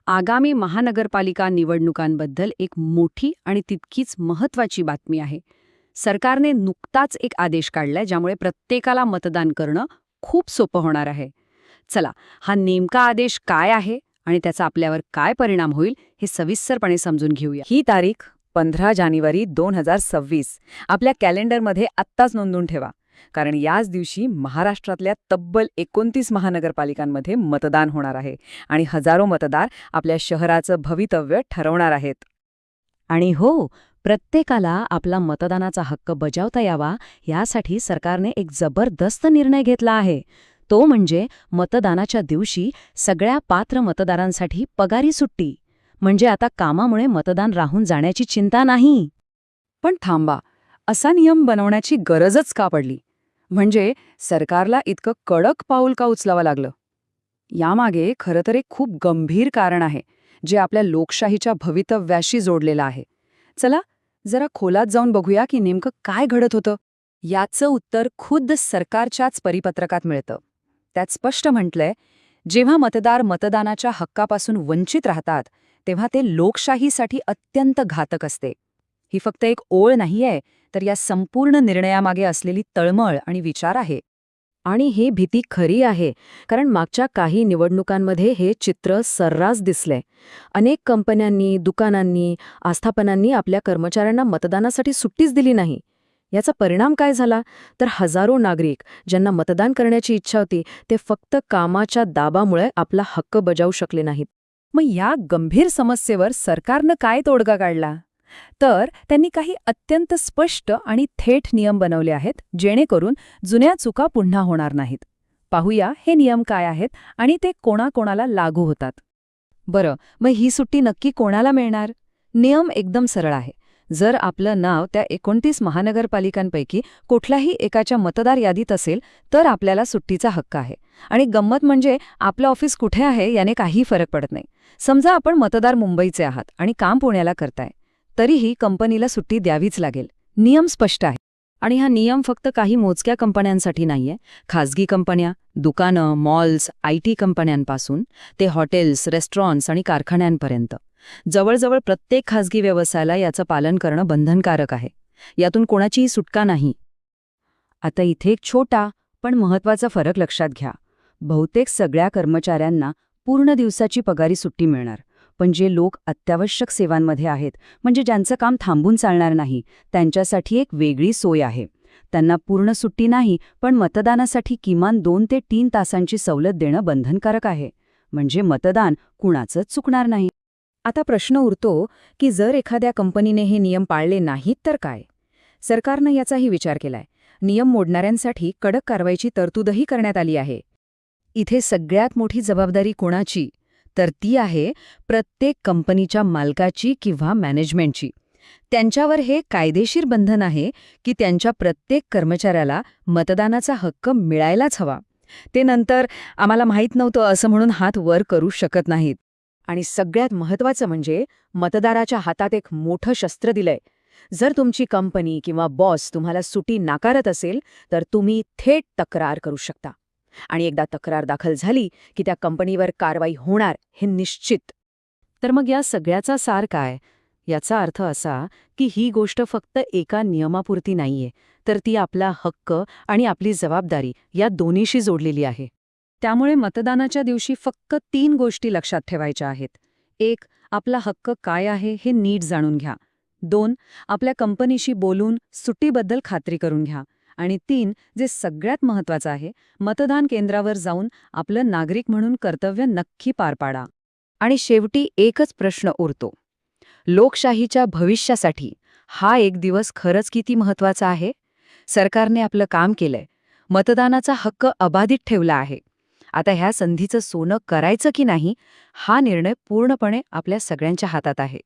आगामी महानगरपालिका निवडणुकांबद्दल एक मोठी आणि तितकीच महत्त्वाची बातमी आहे. सरकारने नुकताच एक आदेश काढलाय ज्यामुळे प्रत्येकाला मतदान करणं खूप सोपं होणार आहे. चला, हा नेमका आदेश काय आहे आणि त्याचा आपल्यावर काय परिणाम होईल हे सविस्तरपणे समजून घेऊया. ही तारीख 15 जानेवारी 2026 आपल्या कॅलेंडरमध्ये आत्ताच नोंदवून ठेवा, कारण याच दिवशी महाराष्ट्रातल्या तब्बल 29 महानगरपालिकांमध्ये मतदान होणार आहे आणि हजारो मतदार आपल्या शहराचं भवितव्य ठरवणार आहेत. आणि हो, प्रत्येकाला आपला मतदानाचा हक्क बजावता यावा यासाठी सरकारने एक जबरदस्त निर्णय घेतला आहे. तो म्हणजे मतदानाच्या दिवशी सगळ्या पात्र मतदारांसाठी पगारी सुट्टी. म्हणजे आता कामामुळे मतदान राहून जाण्याची चिंता नाही. पण थांबा, असा नियम बनवण्याची गरजच का पडली? म्हणजे सरकारला इतकं कडक पाऊल का उचलावं लागलं? यामागे खरं तर एक खूप गंभीर कारण आहे, जे आपल्या लोकशाहीच्या भवितव्याशी जोडलेलं आहे. चला, जरा खोलात जाऊन बघूया की नेमकं काय घडत होतं. याचं उत्तर खुद्द सरकारच्याच परिपत्रकात मिळतं. त्यात स्पष्ट म्हटलंय, जेव्हा मतदार मतदानाच्या हक्कापासून वंचित राहतात तेव्हा ते लोकशाहीसाठी अत्यंत घातक असते. ही फक्त एक ओळ नाहीये, तर या संपूर्ण निर्णयामागे असलेली तळमळ आणि विचार आहे. आणि हे भीती खरी आहे, कारण मागच्या काही निवडणुकांमध्ये हे चित्र सर्रास दिसलंय. अनेक कंपन्यांनी, दुकानांनी, आस्थापनांनी आपल्या कर्मचाऱ्यांना मतदानासाठी सुट्टीच दिली नाही. याचा परिणाम काय झाला तर हजारो नागरिक ज्यांना मतदान करण्याची इच्छा होती ते फक्त कामाच्या दाबामुळे आपला हक्क बजावू शकले नाहीत. मग या गंभीर समस्येवर सरकारनं काय तोडगा काढला? तर त्यांनी काही अत्यंत स्पष्ट आणि थेट नियम बनवले आहेत, जेणेकरून जुन्या चुका पुन्हा होणार नाहीत. पाहूया हे नियम काय आहेत आणि ते कोणाकोणाला लागू होतात. बरं, मग ही सुट्टी नक्की कोणाला मिळणार? नियम एकदम सरळ आहे. जर आपलं नाव त्या 29 महानगरपालिकांपैकी कुठल्याही एकाच्या मतदार यादीत असेल तर आपल्याला सुट्टीचा हक्क आहे. आणि गंमत म्हणजे आपलं ऑफिस कुठे आहे याने काही फरक पडत नाही. समजा आपण मतदार मुंबईचे आहात आणि काम पुण्याला करताय, तरीही कंपनीला सुट्टी द्यावीच लागेल. नियम स्पष्ट आहे. आणि हा नियम फक्त काही मोजक्या कंपन्यांसाठी नाहीये. खासगी कंपन्या, दुकानं, मॉल्स, IT कंपन्यांपासून ते हॉटेल्स, रेस्टॉरंट्स आणि कारखान्यांपर्यंत जवळजवळ प्रत्येक खासगी व्यवसायाला याचं पालन करणं बंधनकारक आहे. यातून कोणाचीही सुटका नाही. आता इथे एक छोटा पण महत्त्वाचा फरक लक्षात घ्या. बहुतेक सगळ्या कर्मचाऱ्यांना पूर्ण दिवसाची पगारी सुट्टी मिळणार, पण जे लोक अत्यावश्यक सेवांमध्ये आहेत, म्हणजे ज्यांचं काम थांबून चालणार नाही, त्यांच्यासाठी एक वेगळी सोय आहे. त्यांना पूर्ण सुट्टी नाही, पण मतदानासाठी किमान 2 ते 3 तासांची सवलत देणं बंधनकारक आहे. म्हणजे मतदान कुणाचंच चुकणार नाही. आता प्रश्न उरतो की जर एखाद्या कंपनीने हे नियम पाळले नाहीत तर काय? सरकारनं याचाही विचार केलाय. नियम मोडणाऱ्यांसाठी कडक कारवाईची तरतूदही करण्यात आली आहे. इथे सगळ्यात मोठी जबाबदारी कोणाची? तर ती आहे प्रत्येक कंपनीच्या मालकाची किंवा मॅनेजमेंटची. त्यांच्यावर हे कायदेशीर बंधन आहे की त्यांच्या प्रत्येक कर्मचाऱ्याला मतदानाचा हक्क मिळायलाच हवा. ते नंतर आम्हाला माहीत नव्हतं असं म्हणून हात वर करू शकत नाहीत. आणि सगळ्यात महत्त्वाचं म्हणजे मतदाराच्या हातात एक मोठं शस्त्र दिलंय. जर तुमची कंपनी किंवा बॉस तुम्हाला सुट्टी नाकारत असेल तर तुम्ही थेट तक्रार करू शकता. आणि एकदा तक्रार दाखल झाली की त्या कंपनीवर कारवाई होणार हे निश्चित. तर मग या सगळ्याचा सार काय? याचा अर्थ असा की ही गोष्ट फक्त एका नियमापुरती नाहीये, तर ती आपला हक्क आणि आपली जबाबदारी या दोन्हीशी जोडलेली आहे. त्यामुळे मतदानाच्या दिवशी फक्त 3 गोष्टी लक्षात ठेवायच्या आहेत. 1. आपला हक्क काय आहे हे नीट जाणून घ्या. 2. आपल्या कंपनीशी बोलून सुट्टीबद्दल खात्री करून घ्या. आणि 3. जे सगळ्यात महत्त्वाचं आहे, मतदान केंद्रावर जाऊन आपलं नागरिक म्हणून कर्तव्य नक्की पार पाडा. आणि शेवटी एकच प्रश्न उरतो. लोकशाहीच्या भविष्यासाठी हा एक दिवस खरंच किती महत्त्वाचा आहे? सरकारने आपलं काम केलंय. मतदानाचा हक्क अबाधित ठेवला आहे. आता ह्या संधीचं सोनं करायचं की नाही, हा निर्णय पूर्णपणे आपल्या सगळ्यांच्या हातात आहे.